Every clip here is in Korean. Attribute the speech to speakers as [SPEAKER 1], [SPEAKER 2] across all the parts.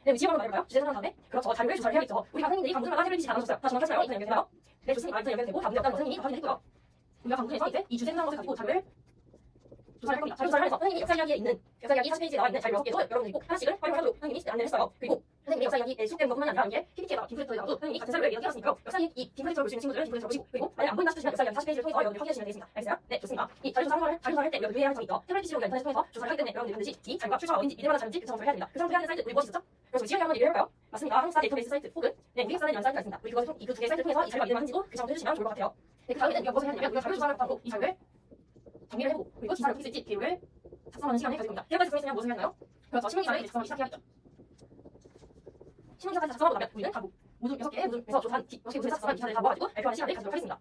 [SPEAKER 1] 네, 지역으로 말해볼까요? 주제 선언 다음에 그렇죠. 자료를 조사를 해야겠죠. 우리가 선생님들이 강조마다 해를 다 나눠줬어요. 다시 한번 하시나요? 연결되나요? 네, 좋습니다. 일단 연결되고 다음 어떤 선생님이 확인했고요. 우리가 강조해서 이제 이 주제 선언 것을 가지고 자료를 조사를 할 겁니다. 자료 조사를 해서 선생님이 역사 이야기에 있는 역사 이야기 40페이지에 나와 있는 자료 6개도 여러분들이 꼭 하나씩을 활용하도록 선생님이 안내를 했어요. 그리고 선생님이 역사 이야기에 수록된 것뿐만 아니라 이게 PPT에다가 딩플레터에 나와도 선생님이 같은 자료를 여기다 띄웠으니까요. 역사 이 딩플레터를 보시는 친구들은 딩플레터를 보시고 그리고 만약 안 보인다 싶으시면 역사 이야기 40페이지를 통해서 여러분들이 확인하시면 되겠습니다. 알겠어요? 네, 좋습니다. 이 자료 조사를 할 때 우리가 유의해야 할 점이 있죠. 태블릿 PC로 인터넷을 통해서 조사를 하기 때문에 여러분들이 반드시 이 자료가 출처가 어딘지 믿을만한 자료인지 그 점을 해야 됩니다. 그 점을 해야 하는 사이트 우리 무엇이 있었죠? 그래서 지역에 한번 얘기를 해볼까요? 맞습니다. 한국사 데이터베이스 사이트 혹은 우리 역사라는 사이트가 있습니다. 우리 그것을 이 두 개의 사이트를 통해서 이 자료가 믿을만한지도 그 점을 해주시면 좋을 것 같아요. 네, 그 다음에는 우리가 무엇을 해야 되냐면 우리가 자료 조사를 바로 이 자료를 정리를 해보고 그리고 기사를 어떻게 쓸지 비율을 작성하는 시간을 가지고 있습니다. 이렇게 작성했으면 무엇을 해야 하나요? 그렇죠. 신문기사를 작성하기 시작해야겠죠. 신문기사까지 작성하고 나면 우리는 다 모두 6개의 모둠에서 조사한 6개 모둠에서 작성한 기사를 다 모아가지고 발표하는 시간을 가지도록 하겠습니다.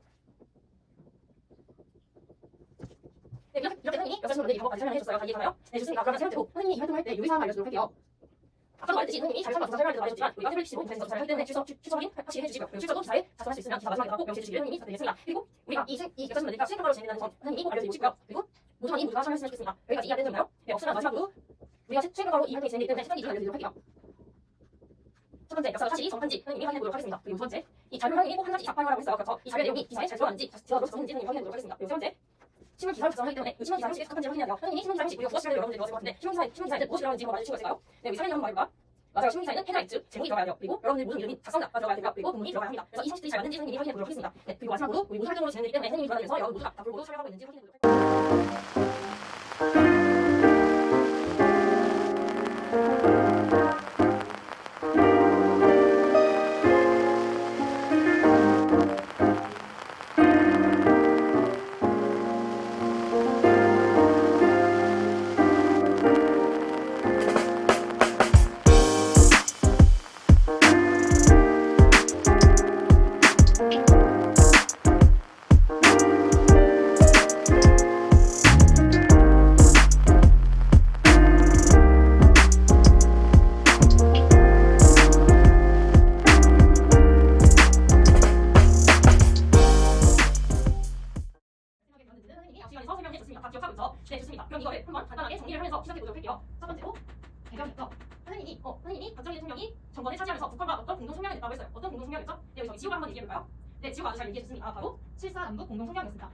[SPEAKER 1] 네, 이렇게 선생님이 역사 신문을 방법까지 설명해 줬어요. 다 이해가나요? 네, 좋습니다. 그러면 세 번째로 선생님이 이 활동할 때 유의사항을 알려주도록 할게요. 아까도 말했듯이 선생님이 자료 조사 설명할 때도 말해줬지만 우리가 태블릿 PC로 인터넷에서 조사를 하기 때문에 출처 확인 확실히 해주시고요. 그리고 출처도 기사에 작성할 수 있으면 기사 마지막에 꼭 명시해 주시기를 선생님이 부탁드리겠습니다. 그리고 우리가 이 역사 신문을 수행평가로 진행된다는 점 선생님이 꼭 알려드리고 싶고요. 그리고 모두가 참여했으면 좋겠습니다. 여기까지 이해가 되셨나요? 네, 없으면 마지막으로 우리가 수행평가로 이 활동이 진행되기 때문에 시간 기준을 알려드리도록 할게요. 첫 번째, 역사가 사실이 정확한지 선생님이 확인해보도록 하겠습니다. 그리고 두 번째, 이 자료 활용이 꼭 한 가지 이상 활용하라고 했어요. 그래서 이 자료 내용이 기사에 잘 들어갔는지 지어도 적었는지 선생님이 확인해보도록 하겠습니다. 그리고 세 번째, 신문 기사를 작성하기 때문에 이 신문 기사 형식에 적합한지 확인해야 돼요. 선생님이 신문 기사 형식 우리가 무엇 시간에 여러분들이 넣었을 것 같은데 신문 기사에는 무엇이 들어가는지 한번 맞으실 수 있을까요? 네, 우리 사례를 한번 말해볼까? 맞아요. 신문 기사에는 헤드라인 즉 제목이 들어가야 돼요. 그리고 여러분들 모든 이름이 작성자가 들어가야 되고요. 그리고 본문이 들어가야 합니다. 그래서 이 형식들이 잘 맞는지 선생님이 확인해보도록 하겠습니다. 네, 그리고 마지막으로 우리 모두 활동으로 진행되기 때문에 선생님이 도와드리면서 여러분 모두가 앞으로 촬영하고 있는지 확인해보도록 할게요. 다 기억하고 있죠? 네, 좋습니다. 그럼 이거를 한번 간단하게 정리를 하면서 시작해보도록 할게요. 첫 번째로 배경이죠. 선생님이 박정희 대통령이 정권을 차지하면서 북한과 어떤 공동 성명을 냈다고 했어요. 어떤 공동 성명이었죠? 네, 저희 지우가 한번 얘기해볼까요? 네, 지우가 아주 잘 얘기해줬습니다. 바로 7.4남북 공동 성명이었습니다.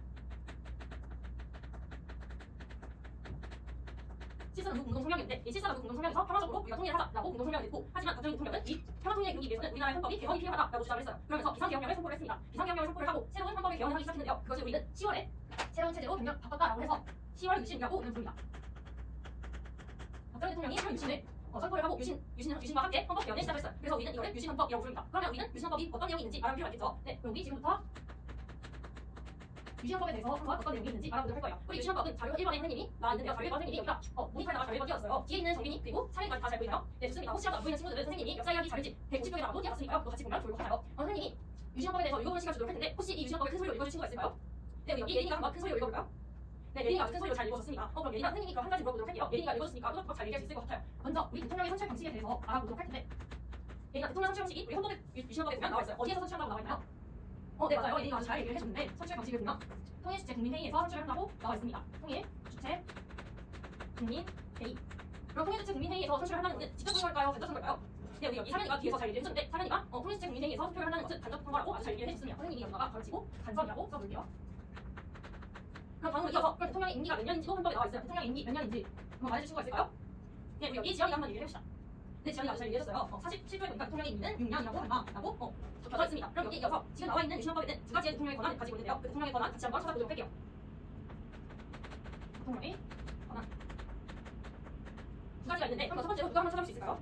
[SPEAKER 1] 7.4남북 공동 성명인데 이 7.4남북 공동 성명에서 평화적으로 우리가 통일을 하자라고 공동 성명을 냈고 하지만 박정희 대통령은 이 평화 통일을 이루기 위해서는 우리나라의 헌법이 개헌이 필요하다라고 주장을 했어요. 그러면서 비상개헌령을 선포를 했습니다. 비상개헌령을 선포를 하고 새로운 헌법을 개헌을 하기 시작했는데요. 그것을 우리는 10월에 새로운 체제로 바꿨다라고 해서 10월 유신이라고 부릅니다. 박정희 대통령이 10월 유신을 선포를 하고 유신과 함께 헌법 개헌을 시작했어요. 그래서 우리는 이거를 유신헌법이라고 부릅니다. 그러면 우리는 유신헌법이 어떤 내용이 있는지 알아볼 필요가 있겠죠. 네, 그럼 우리 지금부터 유신헌법에 대해서 한번 어떤 내용이 있는지 알아보도록 할 거예요. 우리 유신헌법은 자료 1번에 선생님이 나와 있는데요. 자료 1번 선생님이 여기다 모니터에다가 자료 1번 띄웠어요. 뒤에 있는 정빈이 그리고 차례까지 다 잘 보이나요? 네, 좋습니다. 혹시라도 안 보이는 친구들은 선생님이 역사 이야기 자료집 150쪽에다가도 띄웠으니까요. 그거 같이 보면 좋을 것 같아요. 선생님이 유신헌법에 대해서 읽어보는 시간 주도록 할 텐데 혹시 이 유신헌법을 큰 소리로 읽어줄 친구가 있을까요? 네, 우리 여기 예린이가 한번 큰 소리로 읽어볼까요? 네, 예린이가 큰 소리로 잘 읽어줬습니다. 그럼 예린이가 선생님이 그럼 한 가지 물어보도록 할게요. 예린이가 읽어줬으니까 또박잘 얘기할 수 있을 것 같아요. 먼저 우리 대통령의 선출 방식에 대해서 알아보도록 할 텐데 예린이가 대통령 선출 방식이 우리 헌법에 유신헌법에 보면 나와 있어요. 어디에서 선출한다고 나와 있나요? 네, 맞아요. 예린이가 아주 잘 얘기를 해줬는데 선출 방식을 보면 통일주체 국민회의에서 선출을 한다고 나와 있습니다. 통일주체 국민회의. 그럼 통일주체 국민회의에서 선출을 한다는 것은 직접 선거일까요? 간접 선거일까요? 네, 우리 여기 사련이가 뒤에서 잘 얘기를 해줬는데 사련이가 통일주체 국민회의에서 선출을 한다는 것은 간접 선거라고 아주 잘 얘기를 해줬습니다. 선생님이 여기다가 가르치고 간접이라고 써볼게요. 그럼 다음으로 이어서 그럼 대통령의 임기가 몇 년인지도 헌법에 나와 있어요. 대통령의 임기 몇 년인지 한번 말해줄 수가 있을까요? 네, 우리 여기 지연이가 한번 얘기를 해봅시다. 네, 지연이가 아주 잘 얘기해줬어요. 47조에 보니까 대통령의 임기는 6년이라고 한다라고 적혀져 있습니다. 그럼 여기 이어서 지금 나와 있는 유신헌법에는 두 가지의 대통령의 권한을 가지고 있는데요. 그 대통령의 권한 같이 한번 찾아보도록 할게요. 대통령의 권한 두 가지가 있는데 그럼 첫 번째로 누가 한번 찾아볼 수 있을까요?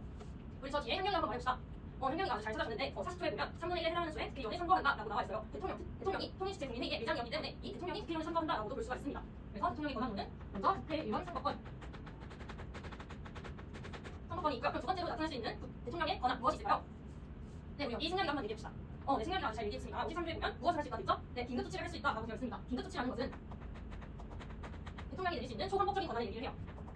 [SPEAKER 1] 우리 저 뒤에 현경이 한번 말해봅시다. 현경이가 아주 잘 찾아줬는데 40조에 보면 3분의 1에 해당하는 수에 국회의원이 선거한다라고 나와 있어요. 대통령이 통일주체 국민회의의 일장이었기 때문에 이 대통령이 국회의원을 선거한다라고도 볼 수가 있습니다. 그래서 대통령의 권한으로는 먼저 국회의원 선거권이 있고요. 그럼 두 번째로 나타날 수 있는 대통령의 권한 무엇이 있을까요? 네, 우리 여기 승렬이가 한번 얘기해봅시다. 네, 승렬이가 아주 잘 얘기했습니다. 53조에 보면 무엇을 할 수 있다고 했죠? 네, 긴급 조치를 할 수 있다라고 되어 있습니다. 긴급 조치라는 것은 대통령이 내릴 수 있는 초헌법적인 권한을 얘기를 해요.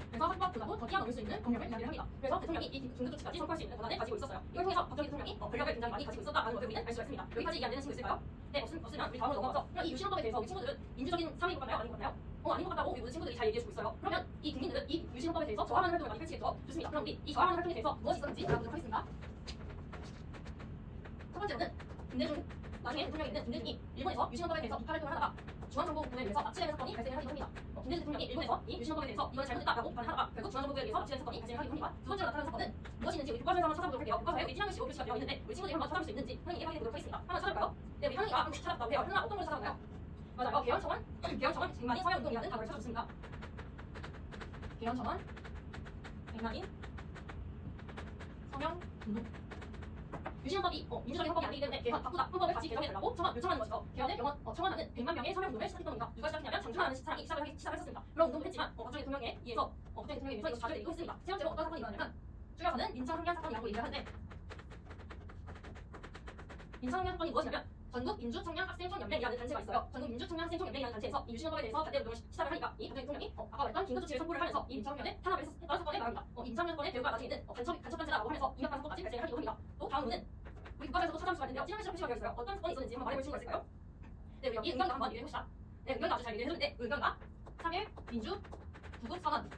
[SPEAKER 1] 그래서 헌법보다도 더 뛰어넘을 수 있는 권력을 이야기를 합니다. 그래서 대통령이 이 긴급 조치까지 선포할 수 있는 권한을 가지고 있었어요. 이걸 통해서 박정희 대통령이 권력을 굉장히 많이 가지고 있었다라는 것을 우리는 알 수가 있습니다. 여기까지 이해 안 되는 친구 있을까요? 네, 없으면 우리 다음으로 넘어가서 이 유신헌법에 대해서 우리 친구들은 민주적인 사회인 것 같나요? 아닌 것 같나요? 아닌 것 같다고 우리 모든 친구들이 잘 얘기해주고 있어요. 그러면 이 국민들은 이 유신헌법에 대해서 저항하는 활동을 많이 펼치겠죠. 좋습니다. 그럼 우리 이 저항하는 활동에 대해서 무엇이 있었는지 알아보도록 하겠습니다. 첫 번째는 김대중, 나중에 대통령이 있는 김대중이 일본에서 유신헌법에 대해서 비판 활동을 하다가 중앙정보부에 의해서 납치되는 사건이 발생을 하기도 합니다. 김대중 대통령이 일본에서 이 유신헌법에 대해서 이건 잘못됐다라고 비판하다가 결국 중앙정보부에 의해서 납치되는 사건이 발생을 하기도 합니다. 두 번째로 나타나는 사건은 무엇이 있는지 우리 교과서에서 한번 찾아보도록 할게요. 교과서에 우리 티라미 씨 표시가 되어 있는데 우리 친구들이 한번 찾아볼 수 있는지 선생님께 확인해 보도록 하겠습니다. 한번 찾아볼까요? 네, 우리 현이가 한번 찾아봤다고 해요. 현아 어떤 걸 찾아볼까요? 맞아요. 개헌청원, 개헌청원 100만인 사회운동이라는 단어를 찾아줬습니다. 개헌청원 100만인 서명운동. 유신헌법이 민주적인 헌법이 아니기 때문에 개헌 바꾸다 헌법을 다시 개정해달라고 요청하는 것이죠. 개헌의 청원하는 100만 명의 서명운동을 시작했던 겁니다. 누가 시작했냐면 장준하라는 사람이 시작했습니다. 물론 운동도 했지만 박정희 대통령에 의해서 박정희 대통령에 의해서 이거 자료를 했습니다. 세 번째로 어떤 사건이 일어나냐면 줄여서는 민청학년 사건이라고 얘기를 하는데 민청학년 사건이 무엇이냐면 전국 민주청년학생총연맹이라는 단체가 있어요. 전국 민주청년학생총연맹이라는 단체에서 이 유신헌법에 대해서 반대 운동을 시작을 하니까 이 박정희 대통령이 아까 말했던 긴급조치를 선포를 하면서 이 민청학년에 탄압을 했던 사건에 말합니다. 이 민청학년의 배후가 나중에 있는 간첩단체라고 하면서 이명박 사건까지 발생을 하기도 합니다. 또 다음은 우리 국가에서도 찾아볼 수가 있는데요. 티라미 씨 표시가 되어 있어요. 어떤 사건이 있었는지 한번 말해볼 수가 있을까요? 네, 우리 여기 의견가 한번 얘기해봅시다. 네, 의견가 아주 잘 얘기해줬는데 의견가 3.1 민주 구국 선언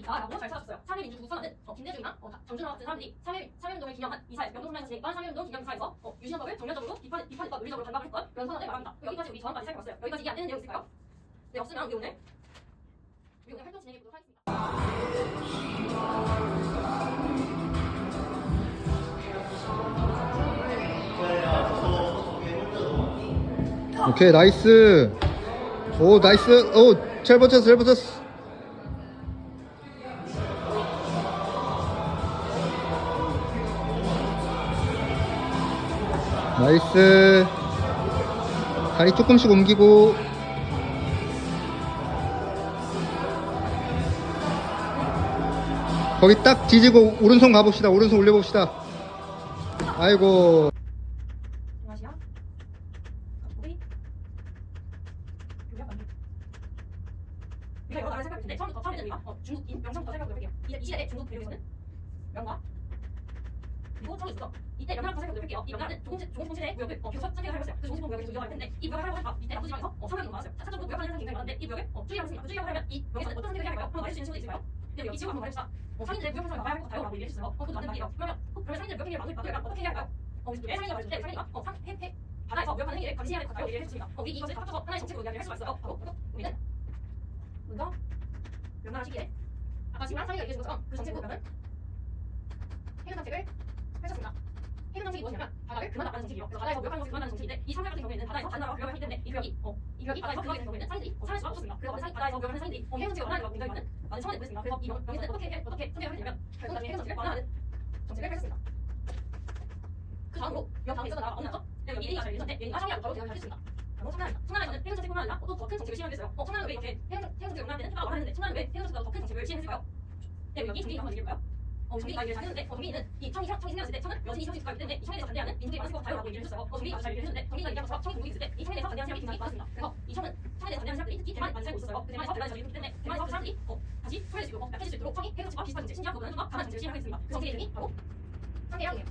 [SPEAKER 1] 라고 잘 찾았어요. 3.1 민주 구국 선언은 김대중이나 장준하 같은 사람들이 3.1 운동을 기념한 이사회 명동선언에서 제기한 3.1 운동 기념사에서 유신헌법을 정면적으로 비판했던 논리적으로 반박했던 그런 선언을 말합니다. 여기까지 우리 저항까지 살펴봤어요. 여기까지 이해 안 되는 내용 있을까요? 네, 없으면 우리 오늘 활동 진행해 보도록 하겠습니다.
[SPEAKER 2] 오케이, 나이스. 오, 나이스. 오, 잘 버텼어, 잘 버텼어. 나이스. 다리 조금씩 옮기고. 거기 딱 뒤지고 오른손 가봅시다. 오른손 올려봅시다. 아이고.
[SPEAKER 1] 우리가 여러 나라를 살펴볼 텐데 처음에는 우리가 중국 명성부터 살펴보도록 할게요. 이 시대의 중국 대륙에서는 명과 그리고 청이 있어. 이때 명나라부터 살펴보도록 할게요. 이 명나라는 조공시대의 무역을 계속 선택을 하고 있어요. 그래서 조공시대 무역을 계속 이어갈 텐데 이 무역을 하려고 하니까 이때 남부지방에서 서명이 많았어요. 차차적으로 무역하는 사람이 굉장히 많은데 이 무역을 추이하고 있습니다. 추이하고 하면 이 무역에서는 어떤 선택을 해야 할까요? 한번 말해줄 수 있는 친구들 있을까요? 네, 여기 지금 한번 말해봅시다. 상인들의 무역을 막아야 할 것 같아요? 라고 얘기해주셨어요. 그것도 맞는 말이에요. 그러면 상인들의 무역 행위를 막으려면 어떻게 해야 할까요? 우리 왜 상인이라고 말해줄 때 상인이가 바다에서 무역하는 행위를 감시해야 할 것 같아요? 얘기를 해줬습니다. 우리 이것을 다 합쳐서 하나의 정책으로 이야기를 할 수가 있어요. 바로 우리는 먼저 명나라 시기에 아까 지금 상희가 얘기해준 것처럼 그 정책으로 보면 해금 정책을 펼쳤습니다. 해금 정책이 무엇이냐면 바다를 그만하라는 정책이에요. 그래서 바다에서 무역하는 것을 그만하는 정책인데 이 상해 같은 경우에는 바다에서 다른 나라와 무역을 하기 때문에 이 벽이 바다에서 들어가게 되는 경우에는 상인들이 살 수가 없었습니다. 그래서 바다에서 무역을 하는 상인들이 해금 정책을 원하는 굉장히 많은 청원을 보냈습니다. 그래서 이 명예는 어떻게 선택을 하게 되냐면 결국 나중에 해금 정책을 완화하는 정책을 펼쳤습니다. 그 다음으로 이 다음에 있었던 나라가 어느 나라죠? 여기 예린이가 잘 얘기했는데 예린이가 청나라로 바로 대응을 했습니다. 청나라입니다. 청나라에서는 해금 정책뿐만 아니라 또 더 큰 정책을 시행했어요. 청나라는 왜 이렇게 해금 정책을 원하는 데는 특별하고 하는데 청나라는 왜 해금 정책보다 더 큰 정책을 시행했을까요? 네, 여기 정기가 한번 얘기해볼까요? 정기가 얘기를 잘 했는데 정기는 이 청이 생겼을 때 청은 여전히 이성이 있기 때문에 이 청에 대해서 반대하는 민족이 많을 것 같아요라고 얘기를 해줬어요. 정기가 잘 얘기를 해줬는데 정기가 얘기한 것처럼 청이 공국이 있을 때 이 청에 대해서 반대하는 사람이 굉장히 많았습니다. 그래서 이 청에 대해서 반대하는 사람들이 특히 대만에 많이 살고 있었어요. 그 대만에서 대만이 있기 때문에 대만에서 그 사람들이 다시 소외될 수 있고 약해질 수 있도록 청이 해금 정책과 비슷한 정책, 심지어 그보다는 좀 더 강한 정책을 시행하고 있습니다. 그 정책의 이름이 바로 청계양이에요.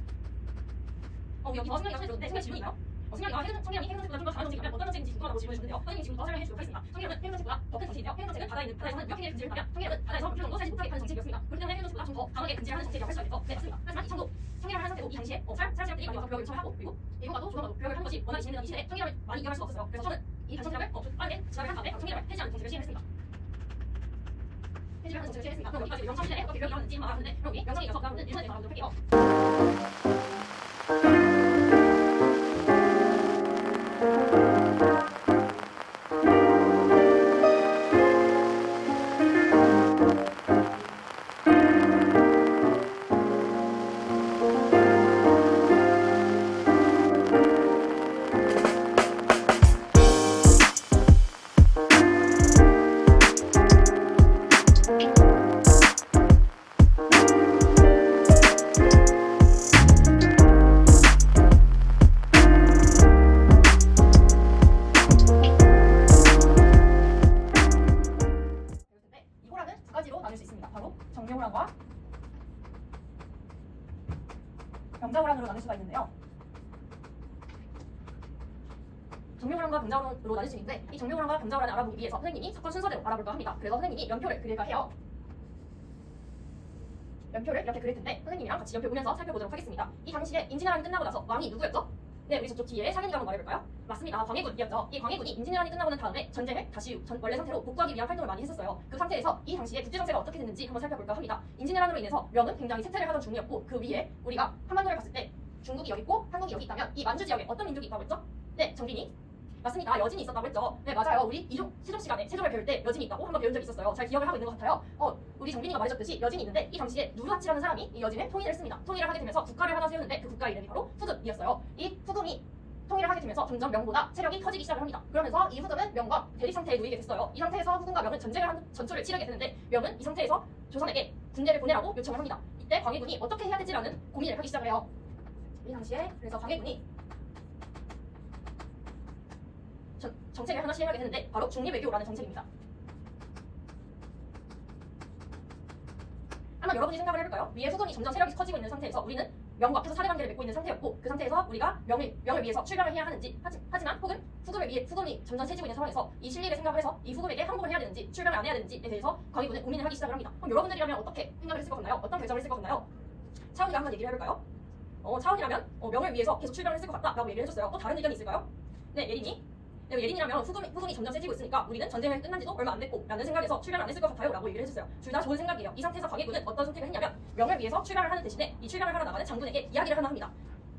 [SPEAKER 1] 여기 승현이가 설명해줬는데 승현 질문이에요. 승현이가 청계양이 해금 정책보다 좀 더 강한 정책이면 어떤 정책인지 궁금하다고 질문을 주는데요. 선생님이 지금 더 설명해 주도록 하겠습니다. 청계양은 해금 정책보다 더 큰 정책인데요. 해금 정책은 바다에서는 무역행위를 금지를 하면 청계양은 바다에서 물평도 살지 못하게 하는 정책이었습니다. 그렇기 때문에 해금 정책보다 좀 더 강하게 금지를 하는 정책이라고 할 수가 있겠죠. 네, 맞습니다. 하지만 이 청도 청계양을 하는 상태도 이 당시에 사람들이 많이 와서 벽을 처리하고 그리고 일본과도 조만간도 벽을 하는 것이 워낙 진행되던 이 시대에 청계양을 많이 이겨할 수가 없었어요. 그래서 저는 이 단정책을 빠르게 지나게 한 다음에 청계양을 폐지하는 정책을 시행했습니다. 폐지하는 정책을 시행했습니다. 그럼 여기까지 명성 시대에 어떻게 벽이 일어났는지 말하는데 그럼 여기 명성이 이어서 나오는 일본에 대해서 말하도록 할게요. 정명호란과 병자호란으로 나눌 수가 있는데요. 정묘호란과 병자호란으로 나눌 수 있는데 이 정묘호란과 병자호란을 알아보기 위해서 선생님이 사건 순서대로 알아볼까 합니다. 그래서 선생님이 연표를 그릴까 해요. 연표를 이렇게 그릴 텐데 선생님이랑 같이 연표 보면서 살펴보도록 하겠습니다. 이 당시에 임진왜란이 끝나고 나서 왕이 누구였죠? 네, 우리 저쪽 뒤에 상인이가 한번 말해볼까요? 맞습니다. 광해군이었죠. 이 광해군이 임진왜란이 끝나고 난 다음에 전쟁을 다시 원래 상태로 복구하기 위한 활동을 많이 했었어요. 그 상태에서 이 당시에 국제 정세가 어떻게 됐는지 한번 살펴볼까 합니다. 임진왜란으로 인해서 명은 굉장히 쇠퇴를 하던 중이었고 그 위에 우리가 한반도를 봤을 때 중국이 여기 있고 한국이 여기 있다면 이 만주 지역에 어떤 민족이 있다고 했죠? 네, 정빈이. 맞습니다. 여진이 있었다고 했죠. 네, 맞아요. 우리 세종 시간에 세종을 배울 때 여진이 있다고 한번 배운 적이 있었어요. 잘 기억을 하고 있는 것 같아요. 우리 정빈이가 말해줬듯이 여진이 있는데 이 당시에 누르하치라는 사람이 이 여진을 통일을 했습니다. 통일을 하게 되면서 국가를 하나 세우는데 그 국가 이름이 바로 후금이었어요. 이 후금이 통일을 하게 되면서 점점 명보다 세력이 커지기 시작을 합니다. 그러면서 이 후금은 명과 대립 상태에 놓이게 됐어요. 이 상태에서 후금과 명은 전투를 치르게 되는데 명은 이 상태에서 조선에게 군대를 보내라고 요청을 합니다. 이때 광해군이 어떻게 해야 되지라는 고민을 하기 시작을 해요. 이 당시에 그래서 광해군이 정책을 하나 시행하게 되는데 바로 중립외교라는 정책입니다. 한번 여러분이 생각을 해볼까요? 위에 후금이 점점 세력이 커지고 있는 상태에서 우리는 명과 앞에서 사대관계를 맺고 있는 상태였고 그 상태에서 우리가 명을 위해서 출병을 해야 하는지 하지만 혹은 후금이 점점 세지고 있는 상황에서 이 실리를 생각을 해서 이 후금에게 항복을 해야 되는지 출병을 안 해야 되는지에 대해서 광해군은 고민을 하기 시작을 합니다. 그럼 여러분들이라면 어떻게 생각을 했을 것 같나요? 어떤 결정을 했을 것 같나요? 차은이가 한번 얘기를 해볼까요? 차은이라면 명을 위해서 계속 출병을 했을 것 같다라고 얘기를 해줬어요. 또 다른 의견이 있을까요? 네, 예린이. 네, 예린이라면 후금이 점점 세지고 있으니까 우리는 전쟁을 끝난 지도 얼마 안 됐고 라는 생각에서 출병을 안 했을 것 같아요 라고 얘기를 해줬어요. 둘 다 좋은 생각이에요. 이 상태에서 광해군은 어떤 선택을 했냐면 명을 위해서 출병을 하는 대신에 이 출병을 하러 나가는 장군에게 이야기를 하나 합니다.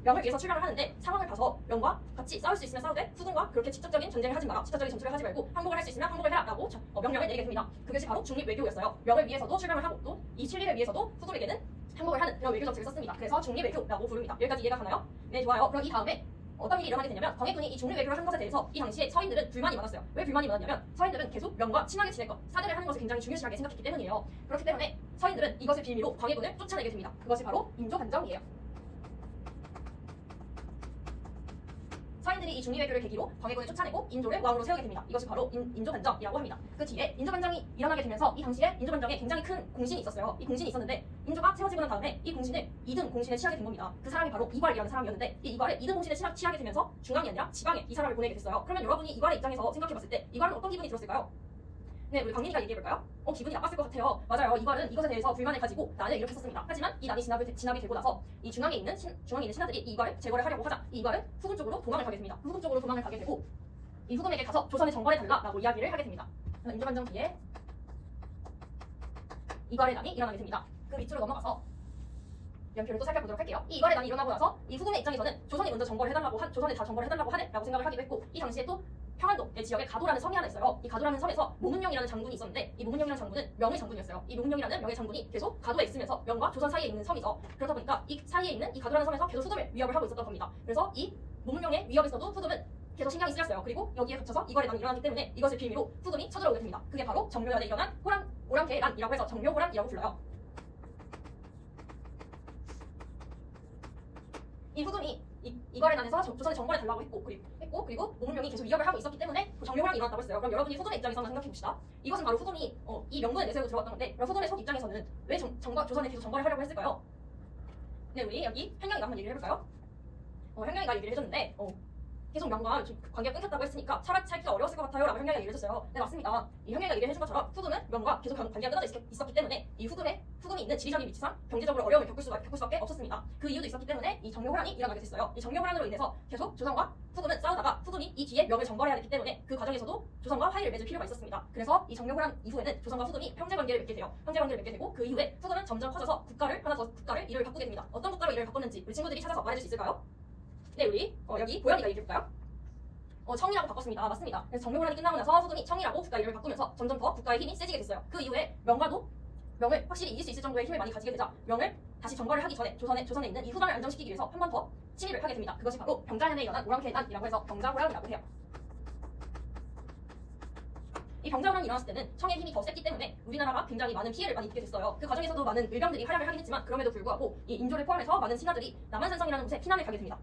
[SPEAKER 1] 명을 위해서 출병을 하는데 상황을 봐서 명과 같이 싸울 수 있으면 싸우되 후금과 그렇게 직접적인 전쟁을 하지 마라. 직접적인 전투를 하지 말고 항복을 할 수 있으면 항복을 해라 라고 명령을 내리게 됩니다. 그것이 바로 중립외교였어요. 명을 위해서도 출병을 하고 또 이 진리를 위해서도 후금에게는 항복을 하는 그런 외교 정책을 썼습니다. 그래서 중립외교라고 부릅니다. 여기까지 이해가 가나요? 네, 좋아요. 그럼 이 다음에 어떤 일이 일어나게 되냐면 광해군이 이 중립외교를 한 것에 대해서 이 당시에 서인들은 불만이 많았어요. 왜 불만이 많았냐면 서인들은 계속 명과 친하게 지낼 것, 사대를 하는 것을 굉장히 중요시하게 생각했기 때문이에요. 그렇기 때문에 서인들은 이것을 빌미로 광해군을 쫓아내게 됩니다. 그것이 바로 인조반정이에요. 서인들이 이 중립외교를 계기로 광해군을 쫓아내고 인조를 왕으로 세우게 됩니다. 이것이 바로 인조반정이라고 합니다. 그 뒤에 인조반정이 일어나게 되면서 이 당시에 인조반정에 굉장히 큰 공신이 있었어요. 이 공신이 있었는데 인조가 세워지고 난 다음에 이 공신을 2등 공신에 취하게 된 겁니다. 그 사람이 바로 이괄이라는 사람이었는데 이 이괄을 2등 공신에 취하게 되면서 중앙이 아니라 지방에 이 사람을 보내게 됐어요. 그러면 여러분이 이괄의 입장에서 생각해봤을 때 이괄은 어떤 기분이 들었을까요? 네, 우리 강민이가 얘기해볼까요? 기분이 나빴을 것 같아요. 맞아요. 이괄은 이것에 대해서 불만을 가지고 난을 이렇게 썼습니다. 하지만 이 난이 지나게 되고 나서 이 중앙에 있는 신하들이 이 이괄을 제거를 하려고 하자 이 이괄은 후금 쪽으로 도망을 가게 됩니다. 후금 쪽으로 도망을 가게 되고 이 후금에게 가서 조선을 정벌해달라라고 이야기를 하게 됩니다. 인조반정 뒤에 이괄의 난이 일어나게 됩니다. 그 밑으로 넘어가서 연표를 또 살펴보도록 할게요. 이 이괄의 난이 일어나고 나서 이 후금의 입장에서는 조선이 먼저 조선을 다 정벌해달라고 하네라고 생각을 하기도 했고 이 당시에 또 평안도 지역에 가도라는 섬이 하나 있어요. 이 가도라는 섬에서 모문룡이라는 장군이 있었는데 이 모문룡이라는 장군은 명의 장군이었어요. 이 모문룡이라는 명의 장군이 계속 가도에 있으면서 명과 조선 사이에 있는 섬이죠. 그러다 보니까 이 사이에 있는 이 가도라는 섬에서 계속 후금을 위협을 하고 있었던 겁니다. 그래서 이 모문룡의 위협에서도 후금은 계속 신경이 쓰였어요. 그리고 여기에 갇혀서 이괄의 난이 일어났기 때문에 이것을 빌미로 후금이 쳐들어오게 됩니다. 그게 바로 정묘연에 일어난 오랑캐란이라고 해서 정묘호란이라고 불러요. 이 후금이 이괄의 난에서 조선에 정벌해 달라고 했고 그리고 모문명이 계속 위협을 하고 있었기 때문에 정묘호란이 일어났다고 했어요. 그럼 여러분이 후금의 입장에서만 생각해 봅시다. 이것은 바로 후금이 이 명분을 내세우고 들어왔던 건데 그럼 후금의 속 입장에서는 왜 조선에 계속 정벌을 하려고 했을까요? 네, 우리 여기 향양이가 한번 얘기를 해볼까요? 향양이가 얘기를 해줬는데 계속 명과 관계가 끊겼다고 했으니까 살기가 어려웠을 것 같아요 라고 향양이가 얘기를 해줬어요. 네, 맞습니다. 이 향양이가 얘기를 해준 것처럼 후금은 명과 계속 관계가 끊어져 있었기 때문에 이 후금이 있는 지리적인 위치상 경제적으로 어려움을 겪을 수밖에 없었습니다. 그 이유도 있었기 때문에 이 정묘호란이 일어나게 됐어요. 이 정묘호란으로 인해서 계속 조선과 후금은 싸우다가 후금이 이 뒤에 명을 정벌해야 됐기 때문에 그 과정에서도 조선과 화해를 맺을 필요가 있었습니다. 그래서 이 정묘호란 이후에는 조선과 후금이 형제관계를 맺게 돼요. 형제관계를 맺게 되고 그 이후에 후금은 점점 커져서 국가를 이름을 바꾸게 됩니다. 어떤 국가로 이름을 바꿨는지 우리 친구들이 찾아서 말해줄 수 있을까요? 네, 우리 여기 보현이가 얘기해볼까요? 청이라고 바꿨습니다. 맞습니다. 그래서 정묘호란이 끝나고 나서 후금이 청이라고 국가 이름을 바꾸면서 점점 더 국가의 힘이 세지게 됐어요. 그 이후에 명을 확실히 이길 수 있을 정도의 힘을 많이 가지게 되자 명을 다시 정벌을 하기 전에 조선에 있는 이 후금을 안정시키기 위해서 한 번 더 침입을 하게 됩니다. 그것이 바로 병자년에 일어난 오랑캐난이라고 해서 병자호란이라고 해요. 이 병자호란이 일어났을 때는 청의 힘이 더 셌기 때문에 우리나라가 굉장히 많은 피해를 많이 입게 됐어요. 그 과정에서도 많은 의병들이 활약을 하긴 했지만 그럼에도 불구하고 이 인조를 포함해서 많은 신하들이 남한산성이라는 곳에 피난을 가게 됩니다.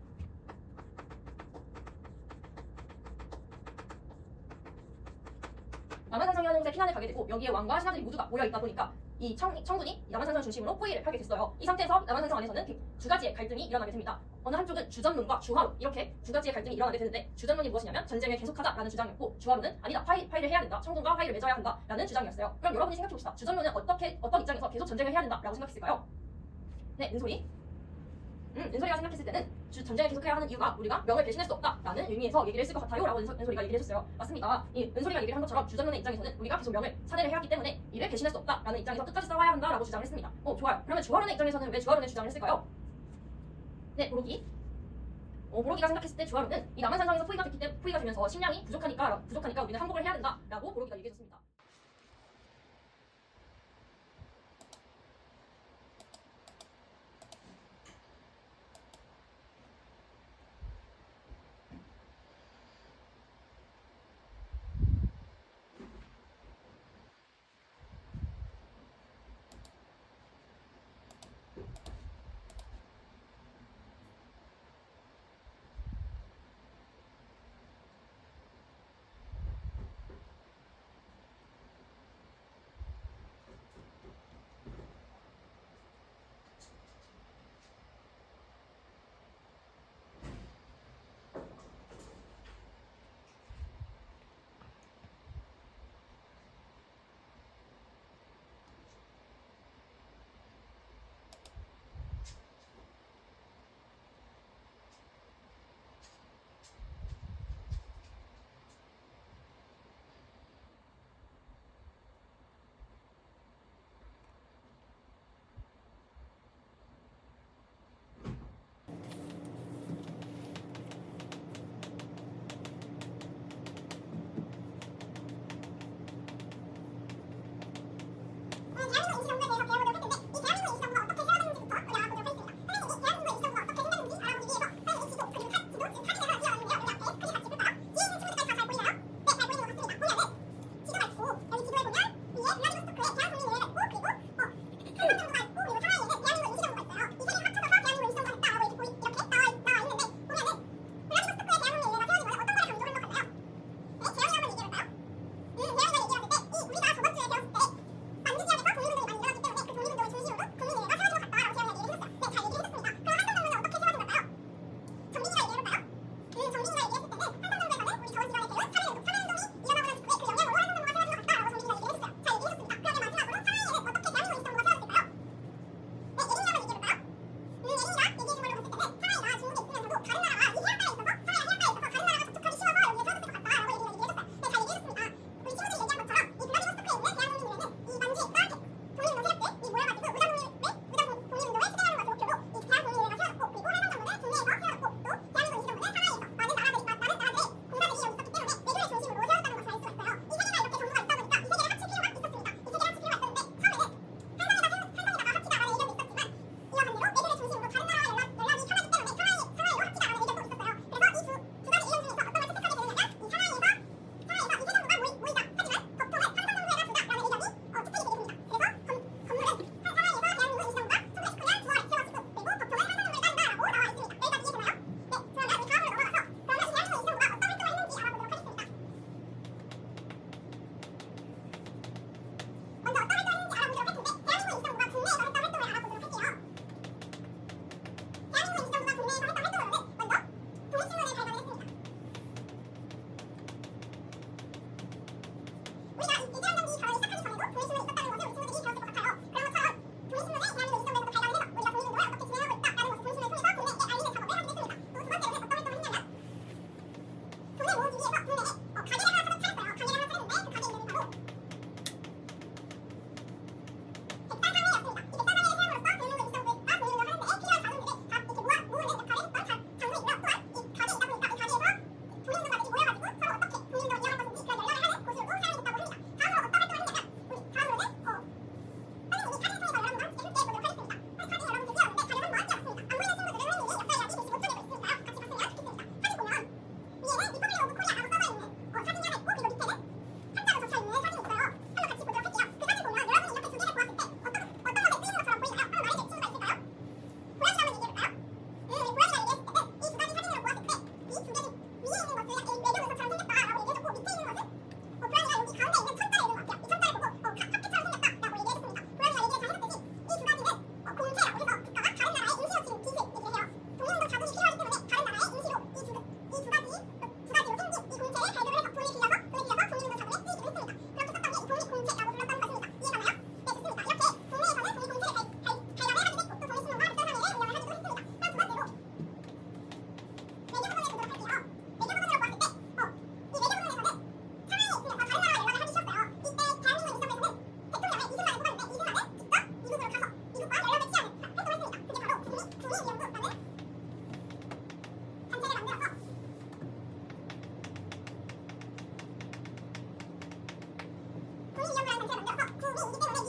[SPEAKER 1] 남한산성이라는 곳에 피난을 가게 되고 여기에 왕과 신하들이 모두가 모여있다 보니까 이 청군이 남한산성 중심으로 포위를 하게 됐어요. 이 상태에서 남한산성 안에서는 두 가지의 갈등이 일어나게 됩니다. 어느 한쪽은 주전론과 주화론 이렇게 두 가지의 갈등이 일어나게 되는데 주전론이 무엇이냐면 전쟁을 계속하자라는 주장이었고 주화론은 아니다 화해를 해야 된다 청군과 화해를 맺어야 한다라는 주장이었어요. 그럼 여러분이 생각해봅시다. 주전론은 어떤 입장에서 계속 전쟁을 해야 된다라고 생각했을까요? 네, 은솔이. 은솔이가 생각했을 때는 전쟁을 계속해야 하는 이유가 우리가 명을 배신할 수 없다라는 의미에서 얘기를 했을 것 같아요 라고 은솔이가 얘기를 해줬어요. 맞습니다. 이 은솔이가 얘기를 한 것처럼 주전론의 입장에서는 우리가 계속 명을 사대를 해야 하기 때문에 이를 배신할 수 없다라는 입장에서 끝까지 싸워야 한다라고 주장을 했습니다. 좋아요. 그러면 주화론의 입장에서는 왜 주화론의 주장을 했을까요? 네, 보로기가 생각했을 때 주화론은 이 남한산성에서 포위가 되면서 식량이 부족하니까 우리는 항복을 해야 된다라고 보로기가 얘기해줬습니다.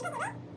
[SPEAKER 3] 이거는